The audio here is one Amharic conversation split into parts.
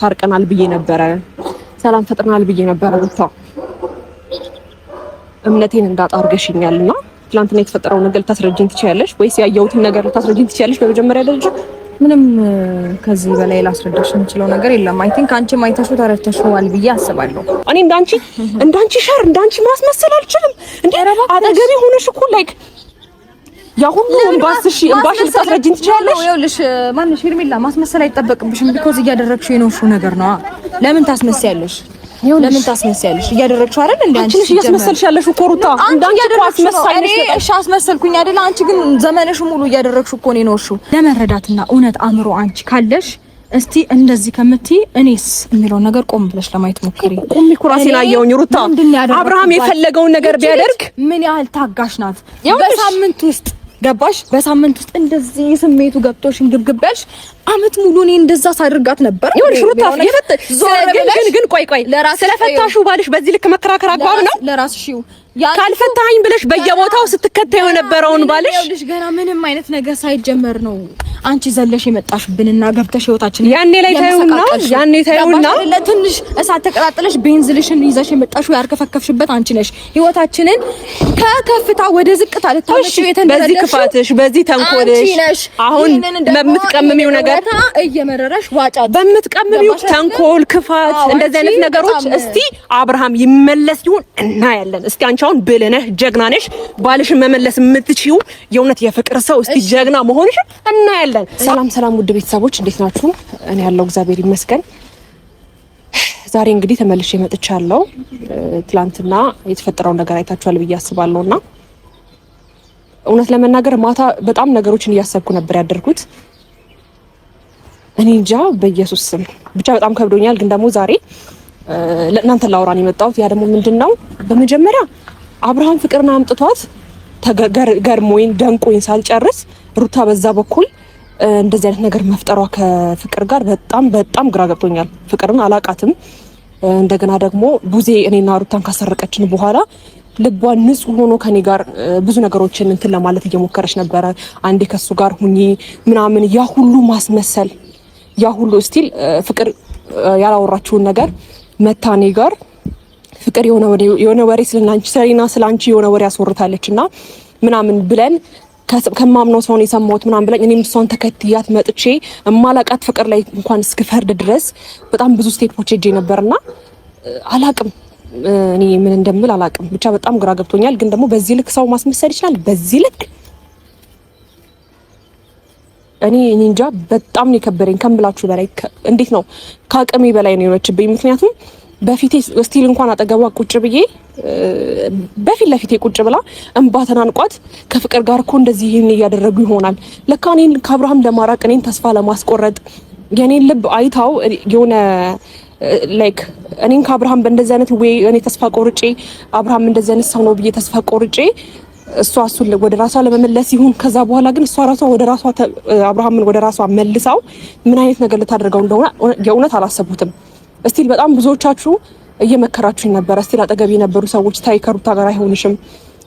ታርቀናል ብዬ ነበረ፣ ሰላም ፈጥረናል ብዬ ነበረ። ሩታ እምነቴን እንዳጣ አድርገሽኛልና ትናንትና የተፈጠረው ነገር ልታስረጅኝ ትችያለሽ ወይስ ያየሁትን ነገር ልታስረጅኝ ትችያለሽ? በመጀመሪያ ደረጃ ምንም ከዚህ በላይ ላስረዳሽ የምችለው ነገር የለም። አይ ቲንክ አንቺ ማይተሽው ተረድተሽዋል ብዬ አስባለሁ። እኔ እንዳንቺ ሸር እንዳንቺ ማስመሰል አልችልም። እንዴ አጠገቤ ሆነሽ እኮ ላይክ ያ ሁሉ እምባሽ ልታስረጅኝ ትችያለሽ? ይኸውልሽ ማንሽ ሄርሜላ ማስመሰል አይጠበቅብሽም። ቢኮዝ እያደረግሽው የኖርሽው ነገር ነው። ለምን ታስመስያለሽ? ለምን ታስመስያለሽ? እያደረግሽው አይደል እንዴ? አንቺ እያስመሰልሽ ያለሽ እኮ ሩታ እንዳንቺ እኮ አስመሳይነሽ። እሺ አስመሰልኩኝ አይደል? አንቺ ግን ዘመንሽ ሙሉ እያደረግሽው እኮ ነው የኖርሽው። ለመረዳትና እውነት አእምሮ አንቺ ካለሽ እስቲ እንደዚህ ከምትይ እኔስ የሚለውን ነገር ቆም ብለሽ ለማየት ሞክሪ። ቆም ኩራሴን አየሁኝ ሩታ። አብርሃም የፈለገውን ነገር ቢያደርግ ምን ያህል ታጋሽ ናት። በሳምንት ውስጥ ገባሽ? በሳምንት ውስጥ እንደዚህ ስሜቱ ገብቶሽ እንግብግብ ያልሽ አመት ሙሉ እኔ እንደዛ ሳድርጋት ነበር። ይኸውልሽ ሩታ ግን ቆይ ስለፈታሹ ባልሽ በዚህ ልክ መከራከር አግባብ ነው? ለራስሽ ካልፈታኝ ብለሽ በየቦታው ስትከተዩ የነበረውን ባልሽ ይኸውልሽ ገና ምንም አይነት ነገር ሳይጀመር ነው አንቺ ዘለሽ የመጣሽብንና ገብተሽ ህይወታችን ያኔ ታዩና ለትንሽ እሳት ተቀጣጥለሽ ቤንዝልሽን ይዘሽ የመጣሽው ያርከፈከፍሽበት አንቺ ነሽ። ህይወታችንን ከከፍታ ወደ ዝቅታ ልታመጪው በዚህ ክፋትሽ በዚህ ተንኮልሽ አሁን በምትቀምሚው ነገር እየመረረሽ ዋጫት በምትቀምሚው ተንኮል ክፋት እንደዚህ አይነት ነገሮች እስቲ አብርሃም ይመለስ ይሁን እናያለን። እስቲ አንቺ አሁን ብልነህ ጀግና ነሽ ባልሽን መመለስ የምትችይው የእውነት የፍቅር ሰው እስቲ ጀግና መሆንሽ እናያለን። ሰላም ውድ ቤተሰቦች እንዴት ናችሁ? እኔ ያለው እግዚአብሔር ይመስገን። ዛሬ እንግዲህ ተመልሼ መጥቻለሁ። ትላንትና የተፈጠረው ነገር አይታችኋል ብዬ አስባለሁና እውነት ለመናገር ማታ በጣም ነገሮችን እያሰብኩ ነበር ያደርኩት። እኔ እንጃ በኢየሱስ ስም ብቻ በጣም ከብዶኛል። ግን ደግሞ ዛሬ ለእናንተ ላውራን የመጣሁት ያ ደግሞ ምንድነው በመጀመሪያ አብርሃም ፍቅርና አምጥቷት ገርሞኝ ደንቆኝ ሳልጨርስ ሩታ በዛ በኩል እንደዚህ አይነት ነገር መፍጠሯ ከፍቅር ጋር በጣም ግራ ገብቶኛል። ፍቅርን አላቃትም። እንደገና ደግሞ ቡዜ እኔና ሩታን ካሰረቀችን በኋላ ልቧን ንጹህ ሆኖ ከኔ ጋር ብዙ ነገሮችን እንትን ለማለት እየሞከረች ነበረ። አንዴ ከሱ ጋር ሁኚ ምናምን ያ ሁሉ ማስመሰል ያ ሁሉ ስቲል ፍቅር ያላወራችውን ነገር መታኔ ጋር ፍቅር የሆነ ወሬ ስለአንቺ የሆነ ወሬ ያስወርታለችና ምናምን ብለን ከማምነው ሰው ነው የሰማሁት ምናምን ብለኝ እኔም እሷን ተከትያት መጥቼ እማላቃት ፍቅር ላይ እንኳን እስክፈርድ ድረስ በጣም ብዙ ስቴፖች ሄጄ ነበርና አላቅም እኔ ምን እንደምል አላቅም። ብቻ በጣም ግራ ገብቶኛል። ግን ደግሞ በዚህ ልክ ሰው ማስመሰል ይችላል? በዚህ ልክ እኔ እንጃ በጣም ነው የከበረኝ ከምላችሁ በላይ። እንዴት ነው ከአቅሜ በላይ ነው የሆነችብኝ። ምክንያቱም በፊቴ ስቲል እንኳን አጠገቧ ቁጭ ብዬ በፊት ለፊቴ ቁጭ ብላ እንባ ተናንቋት ከፍቅር ጋር እኮ እንደዚህ ይሄን እያደረጉ ይሆናል ለካ እኔን ከአብርሃም ለማራቅ እኔን ተስፋ ለማስቆረጥ የኔን ልብ አይታው የሆነ ላይክ እኔን ከአብርሃም በእንደዚህ አይነት ወይ እኔ ተስፋ ቆርጬ አብርሃም እንደዚህ አይነት ሰው ነው ብዬ ተስፋ ቆርጬ እሱን ወደ ራሷ ለመመለስ ይሁን ከዛ በኋላ ግን እሷ ራሷ ወደ ራሷ አብርሃምን ወደ ራሷ መልሳው ምን አይነት ነገር ልታደርገው እንደሆነ የእውነት አላሰቡትም። እስቲል በጣም ብዙዎቻችሁ እየመከራችሁኝ ነበር። እስቲል አጠገብ የነበሩ ሰዎች ታይ ከሩታ ጋር አይሆንሽም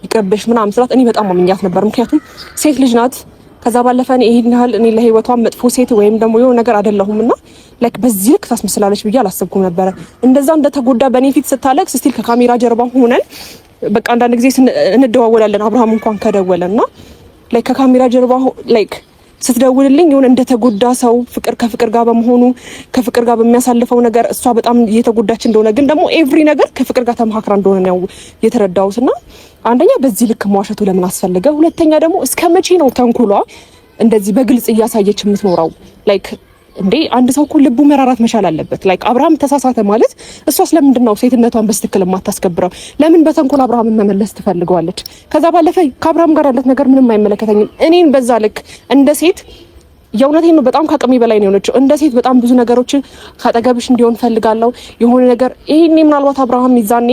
ይቅርብሽ ምናምን ስላት እኔ በጣም አምኛት ነበር። ምክንያቱም ሴት ልጅ ናት። ከዛ ባለፈ ይሄን ያህል እኔ ለህይወቷ መጥፎ ሴት ወይም ደግሞ የሆነ ነገር አይደለሁምና ላይክ በዚህ ልክ ታስመስላለች ብዬ አላሰብኩም ነበር። እንደዛ እንደተጎዳ በኔ ፊት ስታለቅስ እስቲል ከካሜራ ጀርባ ሆነን በቃ አንዳንድ ጊዜ እንደዋወላለን አብርሃም እንኳን ከደወለና ላይክ ከካሜራ ጀርባ ላይክ ስትደውልልኝ የሆነ እንደተጎዳ ሰው ከፍቅር ጋር በመሆኑ ከፍቅር ጋር በሚያሳልፈው ነገር እሷ በጣም እየተጎዳች እንደሆነ ግን ደግሞ ኤቭሪ ነገር ከፍቅር ጋር ተመካክራ እንደሆነ ነው የተረዳሁትና አንደኛ በዚህ ልክ መዋሸቱ ለምን አስፈልገ? ሁለተኛ ደግሞ እስከ መቼ ነው ተንኩሏ እንደዚህ በግልጽ እያሳየች የምትኖረው? ላይክ እንዴ አንድ ሰው እኮ ልቡ መራራት መቻል አለበት። ላይክ አብርሃም ተሳሳተ ማለት እሷስ ለምንድን ነው ሴትነቷን በስትክክል የማታስከብረው? ለምን በተንኮል አብርሃምን መመለስ ትፈልገዋለች? ከዛ ባለፈ ከአብርሃም ጋር ያለት ነገር ምንም አይመለከተኝም። እኔን በዛ ልክ እንደ ሴት የእውነቴን ነው በጣም ከአቅሜ በላይ ነው የሆነችው። እንደ ሴት በጣም ብዙ ነገሮችን ካጠገብሽ እንዲሆን ፈልጋለሁ የሆነ ነገር ይሄኔ ምናልባት አብርሃም ይዛኔ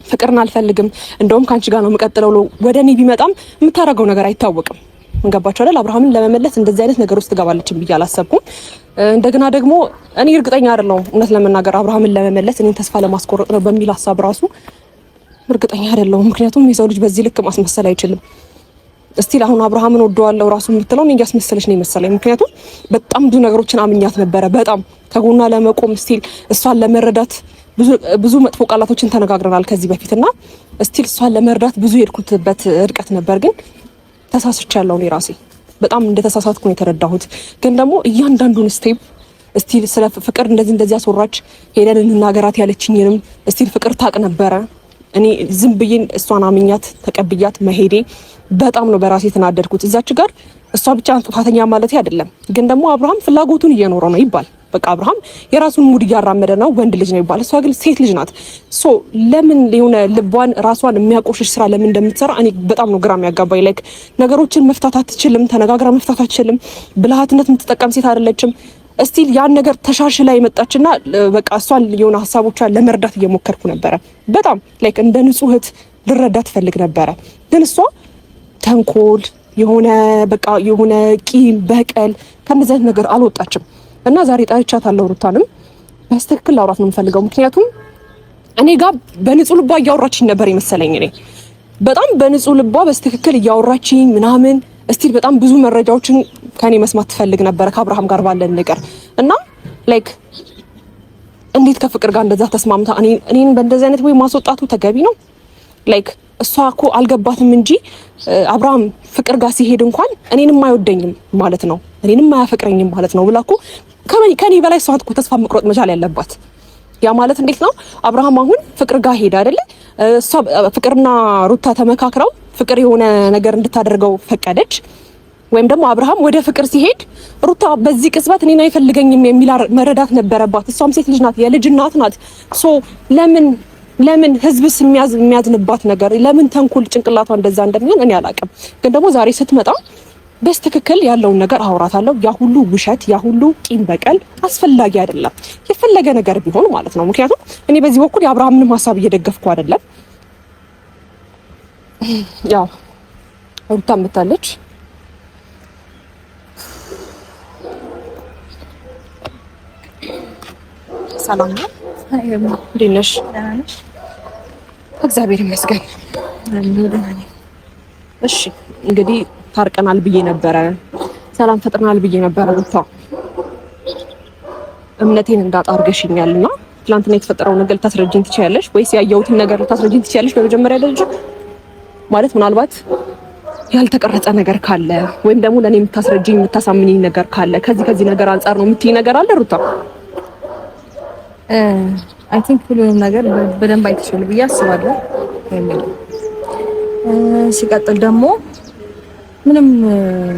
ፍቅርን አልፈልግም እንደውም ካንቺ ጋር ነው የምቀጥለው ወደኔ ቢመጣም የምታረገው ነገር አይታወቅም። እንገባቸው አይደል? አብርሃምን ለመመለስ እንደዚህ አይነት ነገር ውስጥ ትገባለች ብዬ አላሰብኩም። እንደገና ደግሞ እኔ እርግጠኛ አይደለሁም እውነት ለመናገር አብርሃምን ለመመለስ እኔን ተስፋ ለማስቆረጥ ነው በሚል ሐሳብ ራሱ እርግጠኛ አይደለሁም። ምክንያቱም የሰው ልጅ በዚህ ልክ ማስመሰል አይችልም። እስቲል አሁን አብርሃምን ወደዋለሁ ራሱ የምትለው እኔ እያስመሰለች ነው የመሰለኝ። ምክንያቱም በጣም ብዙ ነገሮችን አምኛት ነበረ። በጣም ከጎኗ ለመቆም እስቲል እሷን ለመረዳት ብዙ መጥፎ ቃላቶችን ተነጋግረናል ከዚህ በፊትና እስቲል እሷን ለመረዳት ብዙ የሄድኩትበት ርቀት ነበር። ግን ተሳስቻለሁ። እኔ ራሴ በጣም እንደተሳሳትኩ ነው የተረዳሁት። ግን ደግሞ እያንዳንዱን ስቴፕ እስቲል ስለ ፍቅር እንደዚህ አስወራች ሄደን እንናገራት ያለችኝንም እስቲል ፍቅር ታቅ ነበረ። እኔ ዝም ብዬ እሷን አምኛት ተቀብያት መሄዴ በጣም ነው በራሴ የተናደድኩት። እዛች ጋር እሷ ብቻ ጥፋተኛ ማለት አይደለም። ግን ደግሞ አብርሃም ፍላጎቱን እየኖረ ነው ይባል። በቃ አብርሃም የራሱን ሙድ እያራመደ ነው፣ ወንድ ልጅ ነው ይባል። እሷ ግን ሴት ልጅ ናት። ሶ ለምን የሆነ ልቧን ራሷን የሚያቆሽሽ ስራ ለምን እንደምትሰራ እኔ በጣም ነው ግራ የሚያጋባኝ። ላይክ ነገሮችን መፍታት አትችልም፣ ተነጋግራ መፍታት አትችልም። ብልሃትነት የምትጠቀም ሴት አይደለችም። እስቲል ያን ነገር ተሻሽላ የመጣችና በቃ እሷን የሆነ ሀሳቦቿን ለመርዳት እየሞከርኩ ነበረ። በጣም ላይክ እንደ ንጹህ እህት ልረዳት ፈልግ ነበረ። ግን እሷ ተንኮል የሆነ ቂም በቀል ከነዚህ አይነት ነገር አልወጣችም። እና ዛሬ ጠርቻታለሁ። ሩታንም በስትክክል ላውራት ነው የምፈልገው። ምክንያቱም እኔ ጋር በንጹህ ልቧ እያወራችኝ ነበር የመሰለኝ። እኔ በጣም በንጹህ ልቧ በስትክክል እያወራችኝ ምናምን እስቲል በጣም ብዙ መረጃዎችን ከኔ መስማት ትፈልግ ነበር ከአብርሃም ጋር ባለን ነገር እና ላይክ እንዴት ከፍቅር ጋር እንደዛ ተስማምታ እኔን በእንደዚህ አይነት ወይ ማስወጣቱ ተገቢ ነው? ላይክ እሷ እኮ አልገባትም እንጂ አብርሃም ፍቅር ጋር ሲሄድ እንኳን እኔንም አይወደኝም ማለት ነው፣ እኔንም አያፈቅረኝም ማለት ነው ብላ እኮ ከኔ በላይ እሷ እኮ ተስፋ መቁረጥ መቻል ያለባት። ያ ማለት እንዴት ነው? አብርሃም አሁን ፍቅር ጋር ሄደ አይደለ? እሷ ፍቅርና ሩታ ተመካክረው ፍቅር የሆነ ነገር እንድታደርገው ፈቀደች። ወይም ደግሞ አብርሃም ወደ ፍቅር ሲሄድ ሩታ በዚህ ቅጽበት እኔን አይፈልገኝም የሚል መረዳት ነበረባት። እሷም ሴት ልጅ ናት፣ የልጅ እናት ናት። ሶ ለምን ህዝብስ የሚያዝንባት ነገር ለምን ተንኮል ጭንቅላቷ እንደዛ እንደሚሆን እኔ አላውቅም። ግን ደግሞ ዛሬ ስትመጣ በስትክክል ያለውን ነገር አውራታለሁ። ያ ሁሉ ውሸት፣ ያ ሁሉ ቂም በቀል አስፈላጊ አይደለም፣ የፈለገ ነገር ቢሆን ማለት ነው። ምክንያቱም እኔ በዚህ በኩል የአብርሃምንም ሀሳብ እየደገፍኩ አይደለም። ያው ሩታ መታለች። ሰላም ነው። እንዴት ነሽ? እግዚአብሔር ይመስገን። እሺ እንግዲህ ታርቀናል ብዬ ነበረ፣ ሰላም ፈጥረናል ብዬ ነበረ። ሩታ እምነቴን እንዳጣ አድርገሽኛልና ትናንትና የተፈጠረው ነገር ልታስረጅኝ ትችያለሽ ወይስ ያየሁትን ነገር ልታስረጅኝ ትችያለሽ? በመጀመሪያ ደረጃ ማለት ምናልባት ያልተቀረጸ ነገር ካለ ወይም ደግሞ ለኔ የምታስረጅኝ የምታሳምኝኝ ነገር ካለ ከዚህ ነገር አንፃር ነው የምትይ ነገር አለ ሩታ? አይ ቲንክ ሁሉንም ነገር በደንብ አይተሻል ብዬ አስባለሁ። ሲቀጥል ደግሞ ምንም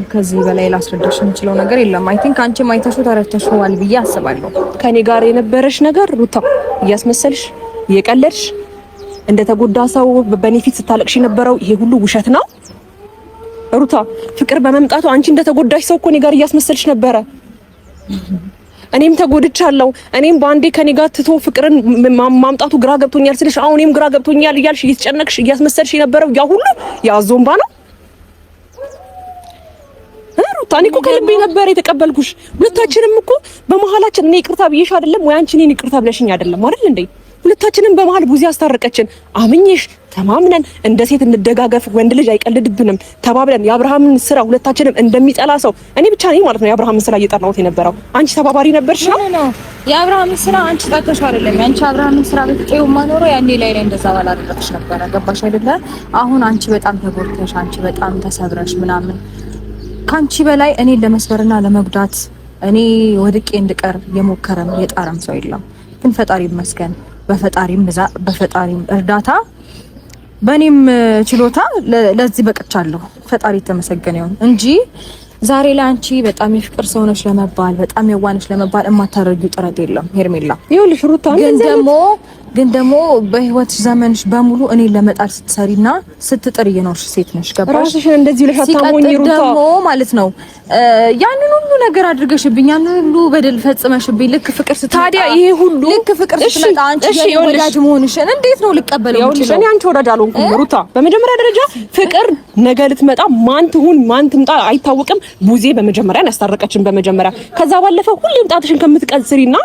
ከዚህ በላይ ላስረዳሽ የምችለው ነገር የለም። አይ ቲንክ አንቺ ማይተሽው ተረድተሽዋል ብዬ አስባለሁ። ከኔ ጋር የነበረሽ ነገር ሩታ እያስመሰልሽ እየቀለድሽ እንደተጎዳ ሰው በቤኔፊት ስታለቅሽ የነበረው ይሄ ሁሉ ውሸት ነው ሩታ። ፍቅር በመምጣቱ አንቺ እንደተጎዳሽ ሰው እኮ እኔ ጋር እያስመሰልሽ ነበረ። እኔም ተጎድቻለሁ። እኔም በአንዴ ከኔ ጋር ትቶ ፍቅርን ማምጣቱ ግራ ገብቶኛል ስልሽ አሁን እኔም ግራ ገብቶኛል እያልሽ እየተጨነቅሽ እያስመሰልሽ የነበረው ያ ሁሉ ያዞምባ ነው ሩታ። እኔ እኮ ከልቤ ነበር የተቀበልኩሽ። ሁለታችንም እኮ በመሀላችን እኔ ይቅርታ ብዬሽ አይደለም ወይ አንቺ እኔን ይቅርታ ብለሽኝ አይደለም አይደል እንዴ? ሁለታችንም በመሀል ቡዚ አስታረቀችን። አምኜሽ ተማምነን እንደ ሴት እንደጋገፍ፣ ወንድ ልጅ አይቀልድብንም ተባብለን የአብርሃምን ስራ ሁለታችንም እንደሚጠላ ሰው እኔ ብቻ ነኝ ማለት ነው የአብርሃምን ስራ እየጠላሁት የነበረው። አንቺ ተባባሪ ነበርሽ ነው። የአብርሃምን ስራ አንቺ ጠቅሽ አይደለም። አንቺ አብርሃምን ስራ በጥቂው ማኖሮ ያኔ ላይ እንደዛ ባላደረግሽ ነበር። ገባሽ አይደለ? አሁን አንቺ በጣም ተጎድተሽ፣ አንቺ በጣም ተሰብረሽ ምናምን ካንቺ በላይ እኔን ለመስበርና ለመጉዳት እኔ ወድቄ እንድቀር የሞከረም የጣረም ሰው የለም። ግን ፈጣሪ ይመስገን በፈጣሪም እርዳታ በእኔም ችሎታ ለዚህ በቅቻለሁ። ፈጣሪ የተመሰገነ ይሁን እንጂ ዛሬ ላይ አንቺ በጣም የፍቅር ሰው ነሽ ለመባል በጣም የዋነሽ ለመባል የማታረጊው ጥረት የለም ሄርሜላ። ይኸውልሽ ሩታ ግን ደግሞ በህይወት ዘመንሽ በሙሉ እኔን ለመጣል ስትሰሪና ስትጥር እየኖርሽ ሴት ነሽ። ገባሽ? ራስሽን እንደዚህ ብለሽ አታሞኝ ሩታ። ደግሞ ማለት ነው ያንን ሁሉ ነገር አድርገሽብኝ፣ ያንን ሁሉ በደል ፈጽመሽብኝ፣ ልክ ፍቅር ስትመጣ ታዲያ ይሄ ሁሉ ልክ ፍቅር ስትመጣ አንቺ ወዳጅ መሆንሽን እንዴት ነው ልቀበለው? ይኸውልሽ እኔ አንቺ ወዳጅ አልሆንኩም ሩታ። በመጀመሪያ ደረጃ ፍቅር ነገ ልትመጣ ማን ትሁን ማን ትምጣ አይታወቅም። ቡዜ በመጀመሪያ ያስታረቀችን በመጀመሪያ። ከዛ ባለፈው ሁሌም ጣትሽን ከምትቀጽሪና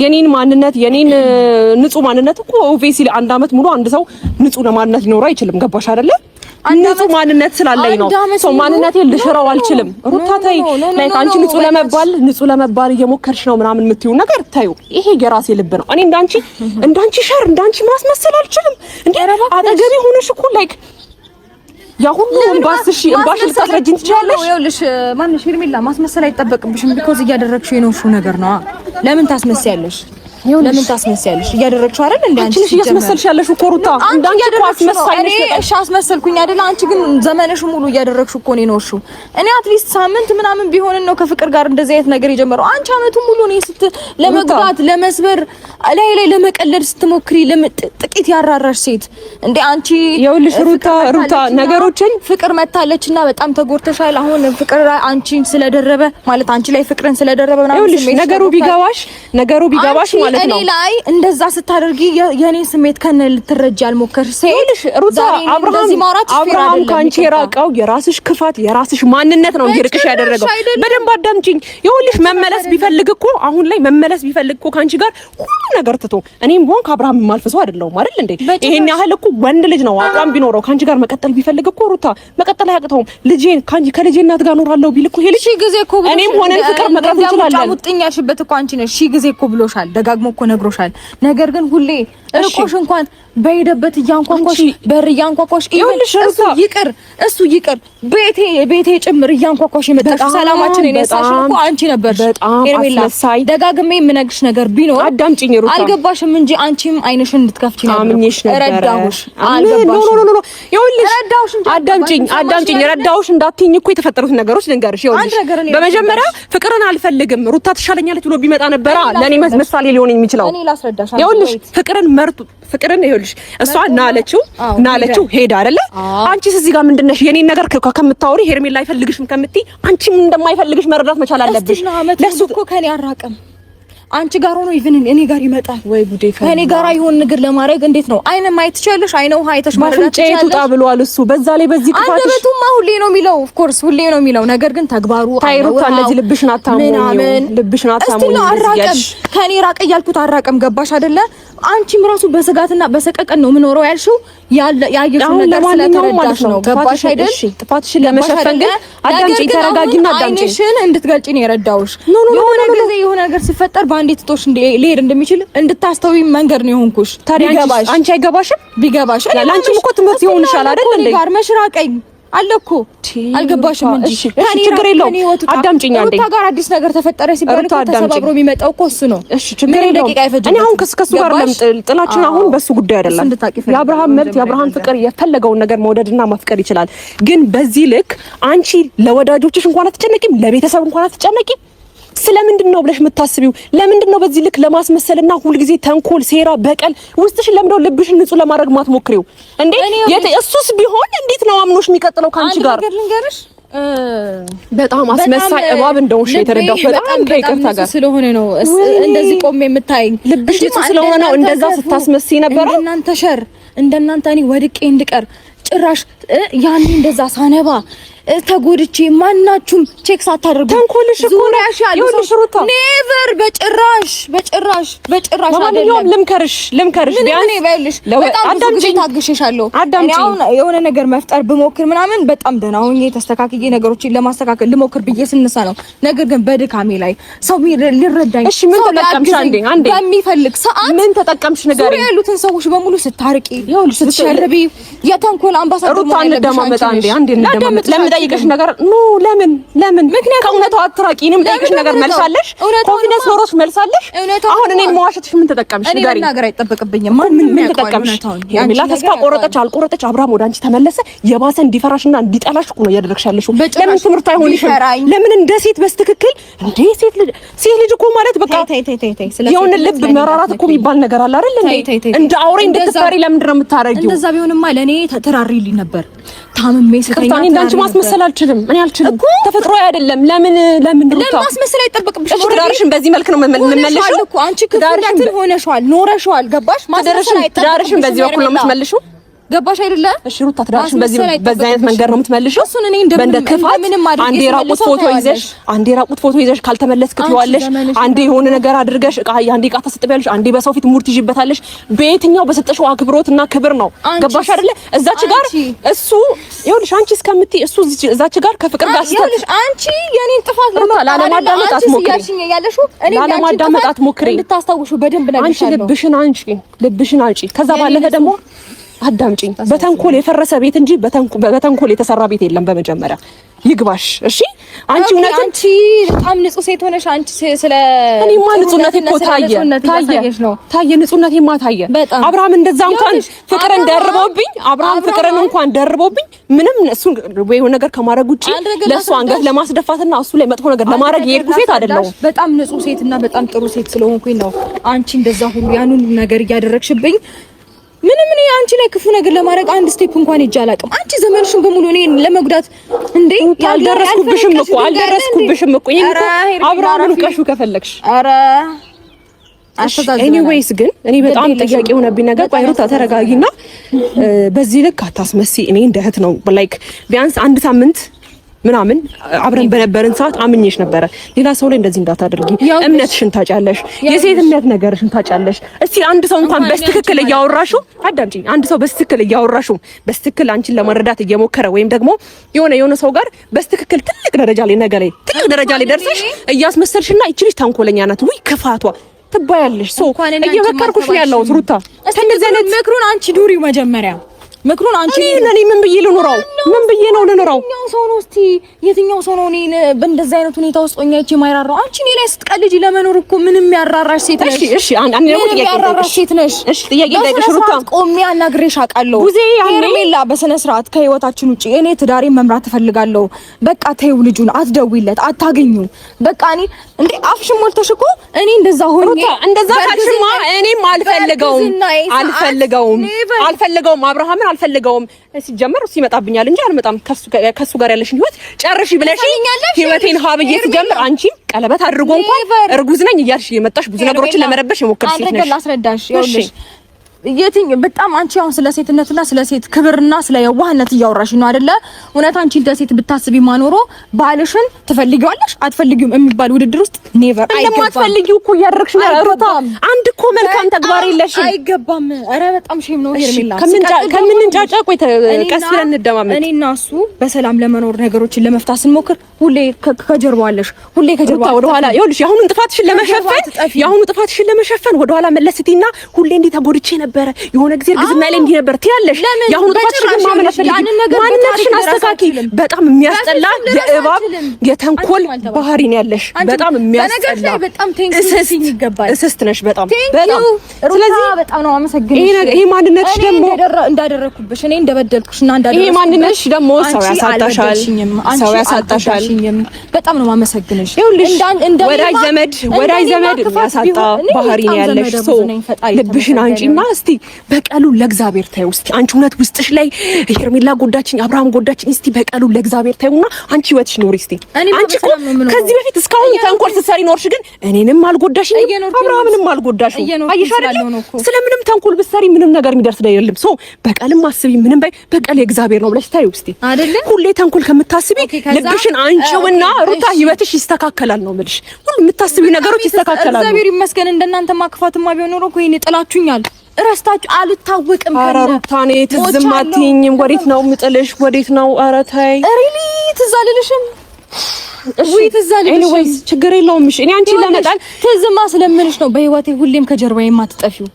የኔን ማንነት የኔን ንጹህ ማንነት እኮ ኦቪየስሊ አንድ አመት ሙሉ አንድ ሰው ንጹህ ማንነት ሊኖረው አይችልም። ገባሽ አይደለ? ንጹህ ማንነት ስላለኝ ነው። ሰው ማንነቴን ልሽረው አልችልም። ሩታ ተይ፣ ላይክ አንቺ ንጹህ ለመባል እየሞከርሽ ነው ምናምን የምትይው ነገር ታዩ። ይሄ የራሴ ልብ ነው። እኔ እንዳንቺ ሸር እንዳንቺ ማስመሰል አልችልም። እንዴ አጠገቤ ሆነሽ እኮ ላይክ ያ ሁሉ እንባስሽ ልታስረጅኝ ትችላለሽ። ይኸውልሽ ማንሽ ሄርሜላ ማስመሰል አይጠበቅብሽም። ቢኮዝ እያደረግሽው የነውሽው ነገር ነው። ለምን ታስመስያለሽ? ለምን ታስመስያለሽ? እያደረግሽው አይደል እንዴ? አንቺ እያስመሰልሽ ያለሽ እኮ ሩታ እንዳንቺ እኮ አስመሳይነሽ። እሺ አስመሰልኩኝ አይደል? አንቺ ግን ዘመንሽ ሙሉ እያደረግሽው እኮ ነው የኖርሽው። እኔ አትሊስት ሳምንት ምናምን ቢሆን ነው ከፍቅር ጋር እንደዚህ አይነት ነገር የጀመረው። አንቺ አመቱ ሙሉ ነው ለመግባት ለመስበር ላይ ለመቀለድ ስትሞክሪ ጥቂት ያራራሽ ሴት እንዴ አንቺ። ይኸውልሽ ሩታ ነገሮችን ፍቅር መታለችና በጣም ተጎድተሻል። አሁን ፍቅር አንቺን ስለደረበ ማለት አንቺ ላይ ፍቅርን ስለደረበ ምናምን ነገሩ ቢገባሽ ማለት እኔ ላይ እንደዛ ስታደርጊ የኔ ስሜት ከነ ልትረጂ አልሞከርሽ። ይኸውልሽ ሩታ አብርሃም ካንቺ የራቀው የራስሽ ክፋት የራስሽ ማንነት ነው ይርቅሽ ያደረገው። በደንብ አዳምጪኝ። ይኸውልሽ መመለስ ቢፈልግ እኮ አሁን ላይ መመለስ ቢፈልግ እኮ ካንቺ ጋር ሁሉ ነገር ትቶ እኔም ሆን ከአብርሃም የማልፈሰው አይደለም አይደል እንዴ? ይሄን ያህል እኮ ወንድ ልጅ ነው አቋም ቢኖረው ካንቺ ጋር መቀጠል ቢፈልግ እኮ ሩታ መቀጠል አያቅተውም። ልጄን ከልጄ እናት ጋር ኖራለሁ ቢል እኮ ይሄ ልጅ ጊዜ እኮ እኔም ሆነ ፍቅር መቅረት እንችላለን። ሙጥኛሽበት እኮ አንቺ ነሽ ጊዜ እኮ ብሎሻል። ደጋግሞ እኮ ነግሮሻል። ነገር ግን ሁሌ እርቆሽ እንኳን በሄደበት እያንኳኳሽ በር እያንኳኳሽ እሱ ይቅር ቤቴ ጭምር እያንኳኳሽ የመጣሽ ሰላማችን የነሳሽ እኮ አንቺ ነበርሽ። ሄርሜላ ደጋግሜ የምነግርሽ ነገር ቢኖር አዳምጪኝ ሩታ። አልገባሽም እንጂ አንቺም አይንሽን እንድትከፍቺ ነበር። ረዳሁሽ። ይኸውልሽ አዳምጪኝ። ረዳሁሽ እንዳትይኝ እኮ የተፈጠሩት ነገሮች ልንገርሽ። ይኸውልሽ በመጀመሪያ ፍቅርን አልፈልግም ሩታ ትሻለኛለች ብሎ ቢመጣ ነበር ለኔ ምሳሌ ሊሆን የሚችለው። ይኸውልሽ ፍቅርን ይኸውልሽ እሷ ናለችው ሄዳ አይደለ? አንቺስ እዚህ ጋር ምንድነሽ? የኔን ነገር ከምታወሪ ሄርሜላ አይፈልግሽም ከምትይ አንቺም እንደማይፈልግሽ መረዳት መቻል አለብሽ። ለሱ እኮ ከኔ አራቀም አንቺ ጋር ሆኖ ኢቭን እኔ ጋር ይመጣል ወይ ጉዴ። ከኔ ጋር አይሆን ነገር ለማድረግ እንዴት ነው አይነ ማየት ትችያለሽ? አይነ ውሃ አይተሽ ማረዳት ትችያለሽ? ጡጣ ብሏል እሱ። በዛ ላይ በዚህ ክፋትሽ አንደበቱማ ሁሌ ነው የሚለው ኦፍ ኮርስ ሁሌ ነው የሚለው። ነገር ግን ተግባሩ ታይሩታ እንደዚህ ልብሽን አታሞኝ አራቀም ከኔ ራቀ እያልኩት አራቀም። ገባሽ አይደለ? አንቺም ራሱ በስጋትና በሰቀቀን ነው የምኖረው ያልሽው ያየሽው ነገር ስለተረዳሽ ነው። ገባሽ አይደል? ጥፋትሽን ለመሸፈን ግን አዳምጪኝ፣ ተረጋጊና አዳምጪኝ። አይንሽን እንድትገልጪ ነው የረዳውሽ። የሆነ ነገር ሲፈጠር ባንዴ ትቶሽ ሊሄድ እንደሚችል እንድታስተውይ መንገድ ነው የሆንኩሽ። ቢገባሽ አንቺ አይገባሽም? ቢገባሽ ለአንቺም እኮ ትምህርት ይሆንሻል አይደል እንዴ? ጋር መሽራቀኝ አለኩ አልገባሽም እንጂ እሺ ችግር የለውም። አዳምጪኝ አንዴ። ሩታ ጋር አዲስ ነገር ተፈጠረ ሲባል ተሰባብሮ የሚመጣው እኮ እሱ ነው። እሺ ችግር የለውም። እኔ አሁን ከሱ ጋር ጥላችን አሁን በሱ ጉዳይ አይደለም። የአብርሃም መብት የአብርሃም ፍቅር የፈለገውን ነገር መውደድና ማፍቀር ይችላል። ግን በዚህ ልክ አንቺ ለወዳጆችሽ እንኳን አትጨነቂም፣ ለቤተሰብ እንኳን አትጨነቂም። ስለምንድን ነው ብለሽ የምታስቢው? ለምንድን ነው በዚህ ልክ ለማስመሰልና ሁልጊዜ ተንኮል፣ ሴራ፣ በቀል ውስጥሽ ለምንድነው ልብሽን ንጹህ ለማድረግ ማትሞክሪው እንዴ? እሱስ ቢሆን እንዴት ነው አምኖሽ የሚቀጥለው ካንቺ ጋር? በጣም አስመሳይ እባብ እንደውሽ የተረዳው በጣም ከይቅርታ ጋር ስለሆነ ነው እንደዚህ ቆሜ የምታይኝ። ልብሽ ንጹህ ስለሆነ ነው እንደዛ ስታስመስይ ነበር። እንደናንተ እኔ ወድቄ እንድቀር ጭራሽ ያኔ እንደዛ ሳነባ ተጎድቼ ማናችሁም ቼክ ሳታደርጉ ተንኮልሽ እኮ ነው ያልኩሽ ሩታ። ኔቨር በጭራሽ አይደለም። ልምከርሽ ቢያንስ በጣም ታግሼሻለሁ። እኔ አሁን የሆነ ነገር መፍጠር ብሞክር ምናምን በጣም ደህና ሆኜ ተስተካክዬ ነገሮችን ለማስተካከል ልሞክር ብዬ ስንሳ ነው። ነገር ግን በድካሜ ላይ ሰው ሊረዳኝ እሺ ምን ተጠቀምሽ? አንዴ በሚፈልግ ሰዓት ምን ተጠቀምሽ? ነገር ያሉትን ሰዎች በሙሉ ስታርቂ ስትሸርቢ የተንኮል አምባሳደር ሩታ እንደማመጣ አንዴ ለምጠይቅሽ ነገር ለምን ከእውነታው አትራቂንም? ጠይቅሽ ነገር መልሳለሽ፣ ኮንፊደንስ ኖሮሽ መልሳለሽ። አሁን እኔን መዋሸትሽ ምን ተጠቀምሽ? እኔ መናገር አይጠበቅብኝም። ምን ተጠቀምሽ? ሄርሜላ ተስፋ ቆረጠች አልቆረጠች አብርሃም ወደ አንቺ ተመለሰ የባሰ እንዲፈራሽና እንዲጠላሽ እኮ ነው እያደረግሽ ያለሽው። ለምን ትምህርት አይሆንሽም? ለምን እንደ ሴት በስትክክል እንደ ሴት ልጅ እኮ ማለት በቃ የሆነ ልብ መራራት እኮ የሚባል ነገር አለ አይደል እንዴ? እንደ አውሬ እንድትፈሪ ለምንድን ነው የምታረጊው? እንደዛ ቢሆንማ ለኔ ተራሪልኝ ነበር። ታምሜ ስለኛ እንዳንቺ ማስመሰል አልችልም። እኔ አልችልም። ተፈጥሮ አይደለም። ለምን ማስመሰል አይጠበቅብሽም። ትዳርሽን በዚህ መልክ ነው የምትመልሺው እኮ አንቺ ክፍዳትን ሆነሻል፣ ኖረሻል። ገባሽ? ትዳርሽን በዚህ በኩል ነው የምትመልሺው። ገባሽ አይደለ? እሺ ሩታ ትዳርሽን በዚህ አይነት መንገድ ነው የምትመልሺው? እሱን እኔ በእንደ ክፋት አንዴ ራቁት ፎቶ ይዘሽ ካልተመለስክ ትይዋለሽ፣ አንዴ የሆነ ነገር አድርገሽ አንዴ ዕቃ ተሰጥቢያለሽ፣ አንዴ በሰው ፊት ሙድ ትይዥበታለሽ። በየትኛው በሰጠሽው አክብሮትና ክብር ነው? ገባሽ አይደለ? እዛች ጋር እሱ ይኸውልሽ፣ አንቺ እስከምትይ እሱ እዛች ጋር ከፍቅር ጋር ይኸውልሽ፣ አንቺ የኔን ጥፋት ላለማዳመጥ አትሞክሪ፣ ላለማዳመጥ አትሞክሪ። እንድታስታውሹ በደንብ ነግሬሻለሁ። አንቺ ልብሽን አንቺ ከዛ ባለፈ ደግሞ አዳምጪኝ። በተንኮል የፈረሰ ቤት እንጂ በተንኮል የተሰራ ቤት የለም። በመጀመሪያ ይግባሽ። እሺ አንቺ በጣም ንጹህ ሴት ሆነሽ አንቺ ስለ እኔማ ንጹህነቴ እኮ ታየ። ንጹህነቴማ ታየ። አብርሃም እንደዛ እንኳን ፍቅርን ደርቦብኝ ምንም እሱን ወይ ነገር ከማድረግ ውጪ ለሱ አንገት ለማስደፋትና እሱ ላይ መጥፎ ነገር ለማድረግ የሄድኩ ሴት አይደለሁም። በጣም ንጹህ ሴትና በጣም ጥሩ ሴት ስለሆንኩኝ ነው አንቺ እንደዛ ሁሉ ያንን ነገር እያደረግሽብኝ። ምንም እኔ አንቺ ላይ ክፉ ነገር ለማድረግ አንድ ስቴፕ እንኳን ሄጄ አላውቅም። አንቺ ዘመንሽን በሙሉ እኔን ለመጉዳት እንዴ አልደረስኩብሽም እኮ አብርሃምን ቀሹ ከፈለግሽ። ኧረ ኤኒዌይስ ግን እኔ በጣም ጥያቄ የሆነብኝ ነገር ቆይ ሩታ ተረጋጊና በዚህ ልክ አታስመሲ። እኔ እንደ እህት ነው ላይክ ቢያንስ አንድ ሳምንት ምናምን አብረን በነበርን ሰዓት አምኜሽ ነበረ። ሌላ ሰው ላይ እንደዚህ እንዳታደርጊ። እምነትሽን ታጫለሽ፣ የሴትነት ነገርሽን ታጫለሽ። እስቲ አንድ ሰው እንኳን በስትክክል እያወራሽው አዳምጪኝ። አንድ ሰው በስትክክል እያወራሽው በስትክክል አንቺን ለመረዳት እየሞከረ ወይም ደግሞ የሆነ ሰው ጋር በስትክክል ትልቅ ደረጃ ላይ ደርሰሽ እያስመሰልሽና ይቺ ልጅ ተንኮለኛ ናት ወይ ክፋቷ ትባያለሽ። ሰው እየመከርኩሽ ነው ያለሁት ሩታ። እንደዚህ አይነት ምክሩን አንቺ ዱሪው መጀመሪያ ምክሩን አንቺ እኔ ምን ብዬ ልኑረው? የትኛው ሰው ነው እኔ በእንደዚህ አይነት ሁኔታ ውስጥ ሆኜ የማይራራው? አንቺ እኔ ላይ ስትቀልጂ ለመኖር እኮ ምንም ያራራሽ ሴት ነሽ። እሺ ጥያቄ ጠይቅሽ ሩታ። ቆሜ አናግሬሽ አውቃለሁ። ሄርሜላ በስነ ስርዓት ከህይወታችን ውጪ እኔ ትዳሬን መምራት እፈልጋለሁ። በቃ ተይው፣ ልጁን አትደውይለት፣ አታገኙ። በቃ እኔ እንዴ አፍሽን ሞልተሽ እኮ እኔ እንደዛ ሆኜ ሩታ እንደዛ ካልሽማ እኔም አልፈልገውም አብርሃምን አልፈልገውም። ሲጀመር እሱ ይመጣብኛል እንጂ አልመጣም። ከሱ ጋር ያለሽን ህይወት ጨርሺ ብለሽ ህይወቴን ሀብዬ ሲጀምር አንቺም ቀለበት አድርጎ እንኳን እርጉዝ ነኝ እያልሽ የመጣሽ ብዙ ነገሮችን ለመረበሽ የሞከርሽ ሴት ነሽ። አድርገን ላስረዳሽ። ይኸውልሽ በጣም አንቺ አሁን ስለ ሴትነትና ስለ ሴት ክብርና ስለ የዋህነት እያወራሽ ነው አይደለ? እውነት አንቺ እንደ ሴት ብታስቢ ማኖሮ ባልሽን ትፈልጊዋለሽ አትፈልጊውም የሚባል ውድድር ውስጥ ኔቨር አይገባም። እንደማትፈልጊው እኮ እያደረግሽ ነው ሩታ። አንድ እኮ መልካም ተግባር የለሽም። አይገባም። ኧረ በጣም ሼም ነው ሄርሜላ። ከምንንጫጫ ቆይ ቀስ ብለን እንደማመጥ። እኔና እሱ በሰላም ለመኖር ነገሮችን ለመፍታት ስንሞክር ሁሌ ከጀርባዋለሽ፣ ሁሌ ከጀርባ ወደ ኋላ። ይኸውልሽ የአሁኑን ጥፋትሽን ለመሸፈን ወደ ኋላ መለስቲና ሁሌ እንዴ ተጎድቼ ነበር የሆነ ጊዜ እርግዝና ላይ እንዲህ ነበር ትያለሽ። ያሁኑ ጥፋትሽን ማመን አትፈልጊም። ማንነትሽን አስተካኪ። በጣም የሚያስጠላ የእባብ የተንኮል ባህሪ ነው ያለሽ። በጣም የሚያስጠላ እስስት ነሽ። በጣም ስለዚህ በጣም ነው አመሰግንሽ። ይሄ ማንነትሽ ደግሞ እንዳደረኩብሽ እኔ እንደበደልኩሽና ይሄ ማንነትሽ ደግሞ ሰው ያሳጣሻል። በጣም ነው አመሰግንሽ። ይኸውልሽ ወዳጅ ዘመድ የሚያሳጣ ባህሪ ነው ያለሽ። ሰው ልብሽን አንቺና እስቲ በቀሉ ለእግዚአብሔር ታዩ። እስቲ አንቺ እውነት ውስጥሽ ላይ ሄርሜላ ጎዳችኝ፣ አብርሃም ጎዳችኝ፣ እስቲ በቀሉ ለእግዚአብሔር ታዩና አንቺ ህይወትሽ ኖሪ። እስቲ አንቺ እኮ ከዚህ በፊት እስካሁን ተንኮል ስትሰሪ ኖርሽ፣ ግን እኔንም አልጎዳሽኝ አብርሃምንም አልጎዳሽኝ። አይሽ አይደል? ስለምንም ተንኮል ብትሰሪ ምንም ነገር የሚደርስ አይደለም። ሶ በቀልም አስቢ፣ ምንም በቀል የእግዚአብሔር ነው ብለሽ ታዩ። እስቲ ሁሌ ተንኮል ከምታስቢ ልብሽን አንቺውና ሩታ ህይወትሽ ይስተካከላል ነው የምልሽ። ሁሉ የምታስቢው ነገሮች ይስተካከላሉ። እግዚአብሔር ይመስገን። እንደናንተ ማክፋትማ ቢሆን ኖሮ እኮ ይሄኔ ጥላችሁኛል። እረስታችሁ አልታወቅም። ኧረ ሩታ እኔ ትዝም አትይኝም። ወዴት ነው የምጥልሽ? ወዴት ነው? ኧረ ተይ። ሪሊ ትዝ አልልሽም። እሺ ትዝ አልልሽም። ኤኒዌይስ ችግር የለውም። እሺ እኔ አንቺን ለመጣል ትዝማ ስለምልሽ ነው በህይወቴ ሁሌም ከጀርባዬ የማትጠፊው፣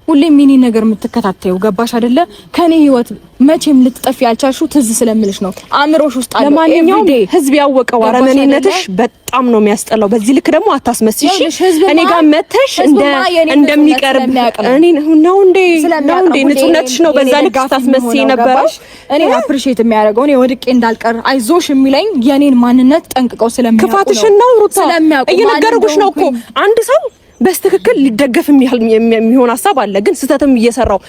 ሁሌም የኔ ነገር የምትከታተዩ። ገባሽ አይደለ? ከኔ ህይወት መቼም ልትጠፊ ያልቻልሽው ትዝ ስለምልሽ ነው። አእምሮሽ ውስጥ አለ። ለማንኛውም ህዝብ ያወቀው አረመኔነትሽ በጣም ነው የሚያስጠላው። በዚህ ልክ ደግሞ አታስመስሽ። እኔ ጋር መተሽ እንደሚቀርብ እኔ ነው እንዴ ንጹህነትሽ ነው በዛ ልክ አታስመስይ ነበርሽ። እኔ አፕሪሺየት የሚያደርገው እኔ ወድቄ እንዳልቀር አይዞሽ የሚለኝ የኔን ማንነት ጠንቅቀው ስለሚያውቁ ነው። ክፋትሽን ነው ሩታ እየነገርኩሽ ነው እኮ አንድ ሰው በስትክክል ሊደገፍ የሚሆን ሀሳብ አለ። ግን ስተትም እየሰራው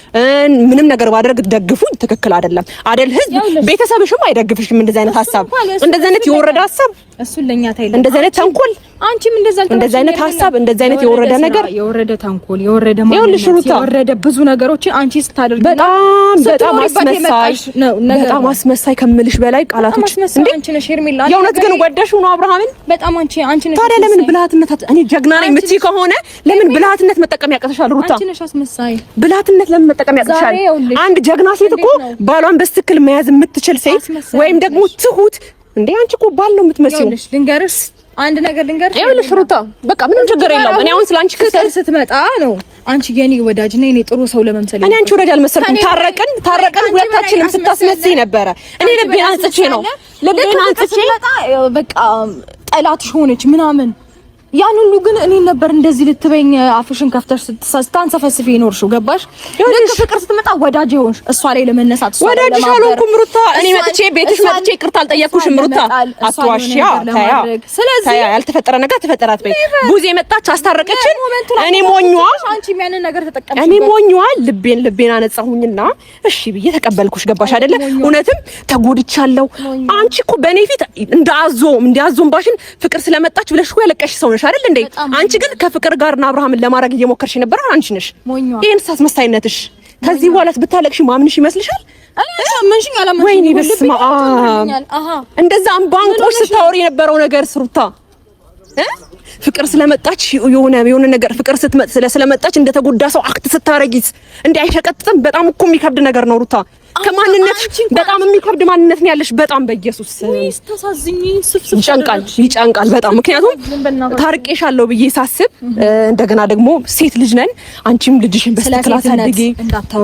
ምንም ነገር ባደርግ ደግፉኝ ትክክል አይደለም አይደል? ህዝብ ቤተሰብሽም አይደግፍሽም። እንደዚህ አይነት ሀሳብ እንደዚህ አይነት የወረደ ሀሳብ እሱን ለኛ ታይለ እንደዚህ አይነት ተንኮል አንቺም እንደዚህ አይነት ሀሳብ እንደዚህ አይነት የወረደ ነገር የወረደ ተንኮል የወረደ ማለት የወረደ ብዙ ነገሮችን አንቺ ስታደርጊ በጣም አስመሳይ ከምልሽ በላይ ቃላቶች እንዴ አንቺ ነሽ ሄርሜላ የእውነት ግን ወደሽው ነው አብርሃምን በጣም አንቺ ነሽ ታዲያ ለምን ብልሃትነት እኔ ጀግና ነኝ የምትይ ከሆነ ለምን ብልሃትነት መጠቀም ያቀተሻል ሩታ አንቺ ነሽ አስመሳይ ብልሃትነት ለምን መጠቀም ያቀተሻል አንድ ጀግና ሴት እኮ ባሏን በትክክል መያዝ የምትችል ሴት ወይም ደግሞ ትሁት እንዴ አንቺ እኮ ባል ነው የምትመስለው ልንገርሽ አንድ ነገር ልንገርሽ ይኸውልሽ ሩታ በቃ ምንም ችግር የለውም እኔ አሁን ስላንቺ ክስተት ስትመጣ ነው አንቺ የኔ ወዳጅ ነኝ እኔ ጥሩ ሰው ለመምሰል እኔ አንቺ ወዳጅ አልመሰልኩም ታረቀን ሁለታችንም ስታስመስይ ነበረ እኔ ልቤን አንጽቼ በቃ ጠላትሽ ሆነች ምናምን ያን ሁሉ ግን እኔ ነበር እንደዚህ ልትበኝ አፍሽን ከፍተሽ ስታንሰፈስፊ ይኖርሽው ገባሽ ልክ ፍቅር ስትመጣ ወዳጅ ሆንሽ እሷ ላይ ለመነሳት እሷ ላይ ወዳጅሽ አልሆንኩም ሩታ እኔ መጥቼ ቤትሽ መጥቼ ይቅርታ አልጠየቅኩሽም ሩታ አትዋሽያ ስለዚህ ያልተፈጠረ ነገር ተፈጠራት በይ ቡዜ መጣች አስታረቀችን እኔ ሞኝዋ አንቺ ምን ነገር ተጠቀምሽ እኔ ሞኝዋ ልቤን አነጻሁኝና እሺ ብዬ ተቀበልኩሽ ገባሽ አይደለ እውነትም ተጎድቻለሁ አንቺ እኮ በኔ ፊት እንዳዞም ባሽን ፍቅር ስለመጣች ብለሽ እኮ ያለቀሽ ሰው ነሽ አይደል እንዴ አንቺ ግን ከፍቅር ጋርና አብርሃምን ለማድረግ እየሞከርሽ ነበር አንቺ ነሽ ይሄን ሳስመሳይነትሽ ከዚህ በኋላ ብታለቅሽ ማምንሽ ይመስልሻል አላመንሽኝ ወይኔ በስመ አብ እንደዛ አንባንቆሽ ስታወሪ የነበረው ነገር ስሩታ ፍቅር ስለመጣች የሆነ ነገር ፍቅር ስለመጣች እንደተጎዳ ሰው አክት ስታረጊስ እንዴ አይሸቀጥም በጣም እኮ የሚከብድ ነገር ነው ሩታ ከማንነት በጣም የሚከብድ ማንነት ነው ያለሽ በጣም በኢየሱስ ተሳዝኝ ይጨንቃል በጣም ምክንያቱም ታርቄሻለሁ ብዬ ሳስብ እንደገና ደግሞ ሴት ልጅ ነን አንቺም ልጅሽን በስክላስ አድርጊ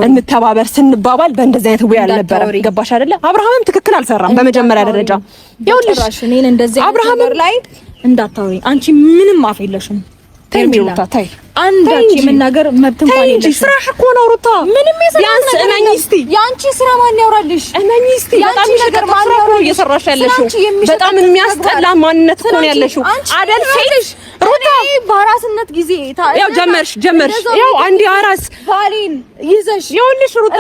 እንተባበር ስንባባል በእንደዚህ አይነት ወይ አልነበረ ገባሽ አይደለ አብርሃምም ትክክል አልሰራም በመጀመሪያ ደረጃ ይኸውልሽ እኔን እንደዚህ አብርሃም ላይ እንዳታወሪ አንቺ ምንም አፍ የለሽም ሩታ ታይ አንዳች የመናገር መብት እንኳን የለሽም ስራሽ እኮ ነው ሩታ ምንም ያንስ እመኝ እስቲ ያንቺ ስራ ማን ያወራልሽ እመኝ እስቲ በጣም ነገር ማን ነው እየሰራሽ ያለሽው በጣም የሚያስጠላ ማንነት እኮ ነው ያለሽው አደል ሴት ሩታ በአራስነት ጊዜ ያው ጀመርሽ ያው አንዲ አራስ ባሌን ይዘሽ ይኸውልሽ ሩታ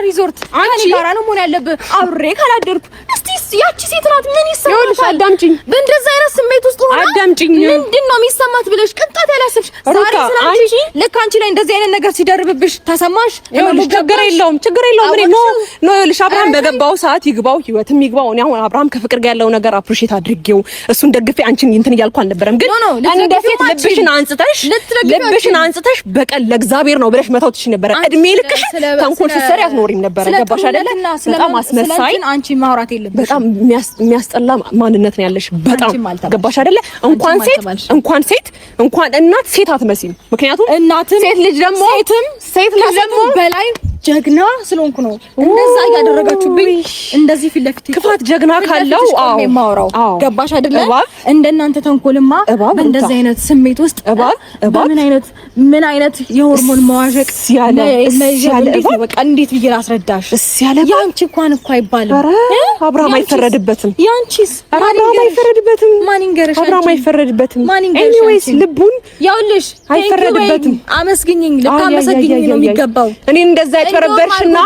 ሪዞርት አንቺ ጋራ ነው መሆን ያለብህ አብሬ ካላደርኩ እስቲ ያቺ ሴት ናት ምን ይሰማል ይኸውልሽ አዳምጪኝ በእንደዛ አይነት ስሜት ውስጥ ሆና አዳምጪኝ ምንድነው የሚሰማት ብለሽ ቅንጣት ያላሰብሽ ሩታ አንቺ ልክ አንቺ ላይ እንደዚህ አይነት ነገር ሲደርብብሽ ተሰማሽ ይኸውልሽ ችግር የለውም እኔ ኖ ይኸውልሽ አብርሃም በገባው ሰዓት ይግባው ህይወትም ይግባው እኔ አሁን አብርሃም ከፍቅር ጋር ያለው ነገር አፕሪሺየት አድርጌው እሱን ደግፌ አንቺን እንትን እያልኩ አልነበረም ግን እንደ ሴት ልብሽን አንጽተሽ በቀል ለእግዚአብሔር ነው ብለሽ መታው ትሽ ነበር እድሜ ልክሽ ተንኮል ስትሰሪ አትኖሪም ነበር ገባሽ አይደለ በጣም አስመሳይ አንቺ ማውራት የለብሽ በጣም የሚያስጠላ ማንነት ነው ያለሽ በጣም ገባሽ አይደለ እንኳን ሴት እንኳን እናት ሴት አትመስይም ምክንያቱም ሴት ልጅ ደግሞ በላይ ጀግና ስለሆንኩ ነው እንደዛ ያደረጋችሁብኝ እንደዚህ ፊት ለፊት ክፋት ጀግና ካለው የማወራው ገባሽ አይደለ እንደናንተ ተንኮልማ በእንደዚህ አይነት ስሜት ውስጥ ምን አይነት የሆርሞን መዋዠቅ በቃ እንዴት ብዬ ላስረዳሽ ያንቺ እንኳን እኮ አይባልም አብርሃም አይፈረድበትም ያንቺስ አብርሃም አይፈረድበትም ማን ይንገርሽ አብርሃም አይፈረድበትም ኤኒዌይስ ልቡን ያውልሽ አይፈረድበትም አመስግኝኝ ልታመሰግኝኝ ነው የሚገባው እኔ እንደዛ ተበረበርሽና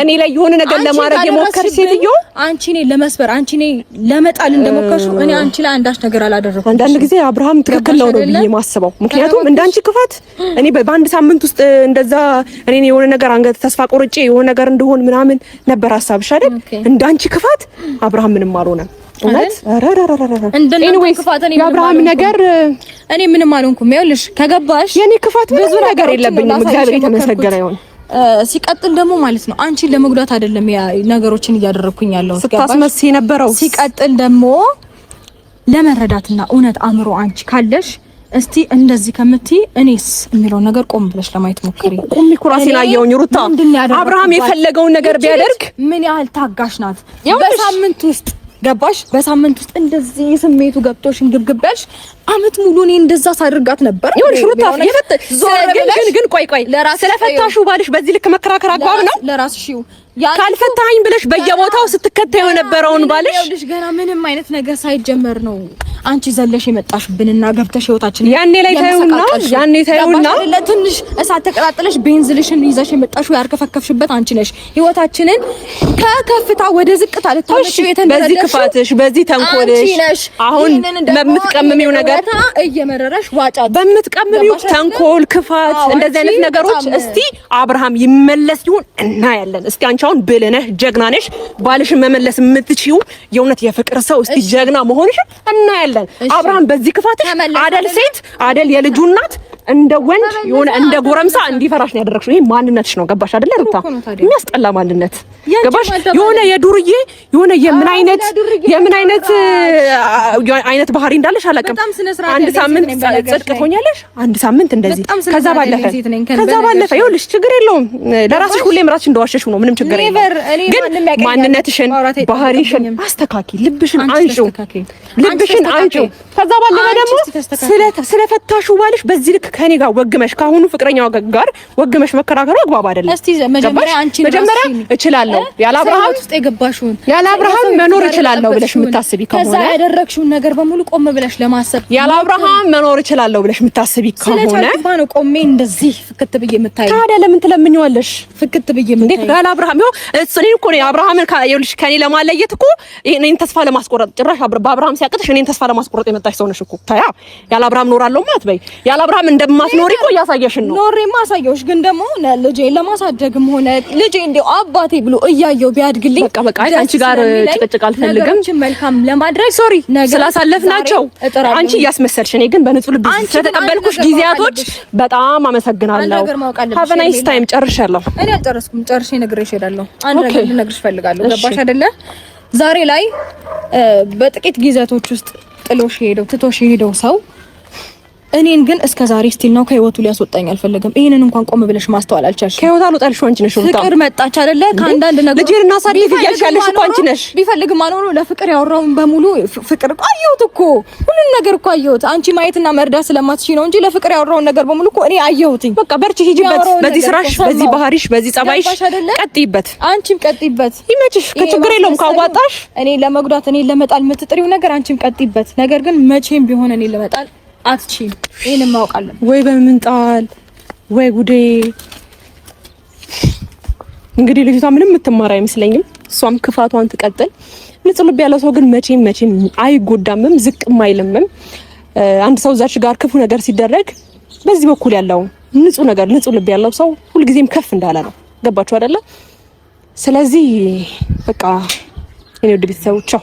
እኔ ላይ የሆነ ነገር ለማድረግ የሞከርሽ ሴትዮ አንቺ ነኝ ለመስበር አንቺ ነኝ ለመጣል እንደሞከርሽው እኔ አንቺ ላይ አንዳች ነገር አላደረኩም አንዳንድ ጊዜ አብርሃም ትክክል ነው ብዬ ማስበው ምክንያቱም እንዳንቺ ክፋት እኔ በአንድ ሳምንት ውስጥ እንደዛ እኔ የሆነ ነገር አንገት ተስፋ ቆርጬ የሆነ ነገር እንደሆን ምናምን ነበር ሐሳብሽ አይደል እንዳንቺ ክፋት አብርሃም ምንም አልሆነም እውነት እንደነዚህ ክፋት እኔ የአብርሃም ነገር እኔ ምንም አልሆንኩም ይኸውልሽ ከገባሽ የኔ ክፋት ብዙ ነገር የለብኝም እግዚአብሔር የተመሰገነ ይሁን ሲቀጥል ደግሞ ማለት ነው አንቺን ለመጉዳት አይደለም ነገሮችን እያደረኩኝ ያለው ስታስመስይ ነበረው ሲቀጥል ደግሞ ለመረዳትና እውነት አእምሮ አንቺ ካለሽ እስቲ እንደዚህ ከምትይ እኔስ የሚለው ነገር ቆም ብለሽ ለማየት ሞክሪ ቆም ኩራሴን አየሁኝ ሩታ አብርሃም የፈለገውን ነገር ቢያደርግ ምን ያህል ታጋሽ ናት በሳምንት ውስጥ ገባሽ በሳምንት ውስጥ እንደዚህ ስሜቱ ገብቶሽ እንግብግበልሽ አመት ሙሉ እኔ እንደዛ ሳድርጋት ነበር። ይኸውልሽ ሩታ ግን ቆይ ስለፈታሹ ባልሽ በዚህ ልክ መከራከር አግባብ ነው? ለራስሽ ካልፈታኝ ብለሽ በየቦታው ስትከታዩ የነበረውን ባልሽ ይኸውልሽ ገና ምንም አይነት ነገር ሳይጀመር ነው አንቺ ዘለሽ የመጣሽብንና ገብተሽ ህይወታችን ያኔ ታዩና ለትንሽ እሳት ተቀጣጥለሽ ቤንዝልሽን ይዘሽ የመጣሽው ያርከፈከፍሽበት አንቺ ነሽ። ህይወታችንን ከከፍታ ወደ ዝቅታ ልታመጪው የተንደረደሽ በዚህ ክፋትሽ፣ በዚህ ተንኮልሽ አሁን በምትቀምሚው ነገር እየመረረሽ ዋጫት በምትቀምሚው ተንኮል፣ ክፋት እንደዚህ አይነት ነገሮች እስቲ አብርሃም ይመለስ ይሁን እናያለን። እስቲ አንቺ አሁን ብልህ ነሽ፣ ጀግና ነሽ፣ ባልሽን መመለስ የምትችይው የእውነት የፍቅር ሰው እስቲ ጀግና መሆንሽ እናያለን። አብርሃም በዚህ ክፋትሽ አደል ሴት አደል የልጁ እናት እንደ ወንድ የሆነ እንደ ጎረምሳ እንዲፈራሽ ነው ያደረግሽው። ይሄ ማንነትሽ ነው። ገባሽ አይደለ ሩታ? የሚያስጠላ ማንነት ገባሽ? የሆነ የዱርዬ የሆነ የምን አይነት ባህሪ እንዳለሽ አላውቅም። አንድ ሳምንት ጽድቅ ትሆኛለሽ፣ አንድ ሳምንት እንደዚህ። ከዛ ባለፈ ይኸውልሽ ችግር የለውም ለራስሽ ሁሌም ራስሽ እንደዋሸሽ ነው። ምንም ችግር የለውም። ግን ማንነትሽን ባህሪሽን አስተካኪ፣ ልብሽን አንጪው። ከዛ ባለፈ ደግሞ ስለፈታሹ ባልሽ በዚህ ልክ ከኔ ጋር ወግመሽ ካሁኑ ፍቅረኛው ጋር ወግመሽ መከራከሩ አግባብ አይደለም። እስቲ መጀመሪያ እችላለሁ ያለ አብርሃም መኖር እችላለሁ ብለሽ የምታስቢ ከሆነ ከዛ ያደረግሽውን ነገር በሙሉ ቆም ብለሽ ለማሰብ ያለ አብርሃም መኖር እችላለሁ ብለሽ የምታስቢ ከሆነ ስለታባ ነው ቆሜ እንደዚህ ፍክት ብዬ የምታየው። ታዲያ ለምን ትለምኚዋለሽ? ፍክት ብዬ የምታየው እንዴት ያለ አብርሃም እኔ እኮ ነው አብርሃምን ይኸውልሽ ከኔ ለማለየት እኮ እኔን ተስፋ ለማስቆረጥ ጭራሽ በአብርሃም ሲያቅትሽ እኔን ተስፋ ለማስቆረጥ የመጣሽ ሰው ነሽ እኮ። ታያ ያለ አብርሃም ኖራለሁ ማለት በይ ያለ አብርሃም እንደማትኖሪ እኮ እያሳየሽን ነው። ኖሬማ አሳየሁሽ፣ ግን ደግሞ ልጄ ለማሳደግም ሆነ ልጄ እንደው አባቴ ብሎ እያየው ቢያድግልኝ በቃ አንቺ ጋር ጭቅጭቅ አልፈልግም። መልካም ለማድረግ ሶሪ ስላሳለፍናቸው አንቺ እያስመሰልሽ፣ እኔ ግን በንጹህ ልብ ስለተቀበልኩሽ ጊዜያቶች በጣም አመሰግናለሁ። ሃቭ ናይስ ታይም። ጨርሻለሁ። እኔ አልጨረስኩም። ጨርሼ ነግሬሽ እሄዳለሁ። አንድ ነገር ልነግርሽ እፈልጋለሁ። ገባሽ አይደለ? ዛሬ ላይ በጥቂት ጊዜያቶች ውስጥ ትቶሽ ሄደው ሰው እኔን ግን እስከ ዛሬ ስቲል ነው ከህይወቱ ሊያስወጣኝ አልፈለገም። ይሄንን እንኳን ቆም ብለሽ ማስተዋል አልቻልሽ። ከህይወቱ አልወጣልሽ አንቺ ነሽ። ፍቅር መጣች አይደለ? ከአንዳንድ ነገር ልጅን እናሳድግ እያልሽ ያለሽ እኮ አንቺ ነሽ። ቢፈልግ ማኖሩ ለፍቅር ያወራውን በሙሉ ፍቅር እኮ አየሁት እኮ ሁሉን ነገር እኮ አየሁት። አንቺ ማየትና መርዳት ስለማትችይ ነው እንጂ ለፍቅር ያወራውን ነገር በሙሉ እኮ እኔ አየሁትኝ። በቃ በርቺ፣ ሂጂበት። በዚህ ስራሽ፣ በዚህ ባህሪሽ፣ በዚህ ጸባይሽ ቀጥይበት። አንቺም ቀጥይበት። ይመችሽ። ከችግር የለውም ካዋጣሽ። እኔ ለመጉዳት እኔ ለመጣል የምትጥሪው ነገር አንቺም ቀጥይበት። ነገር ግን መቼም ቢሆን እኔ ለመጣል አትችይም። ይሄን ማውቃለሁ። ወይ በምንጣል ወይ ጉዴ። እንግዲህ ልጅቷ ምንም የምትማር አይመስለኝም። እሷም ክፋቷን ትቀጥል። ንጹህ ልብ ያለው ሰው ግን መቼም አይጎዳምም፣ ዝቅም አይልምም። አንድ ሰው እዛች ጋር ክፉ ነገር ሲደረግ በዚህ በኩል ያለው ንጹህ ልብ ያለው ሰው ሁልጊዜም ከፍ እንዳለ ነው። ገባችሁ አይደለ? ስለዚህ በቃ የኔ ውድ ቤተሰቦች ቻው።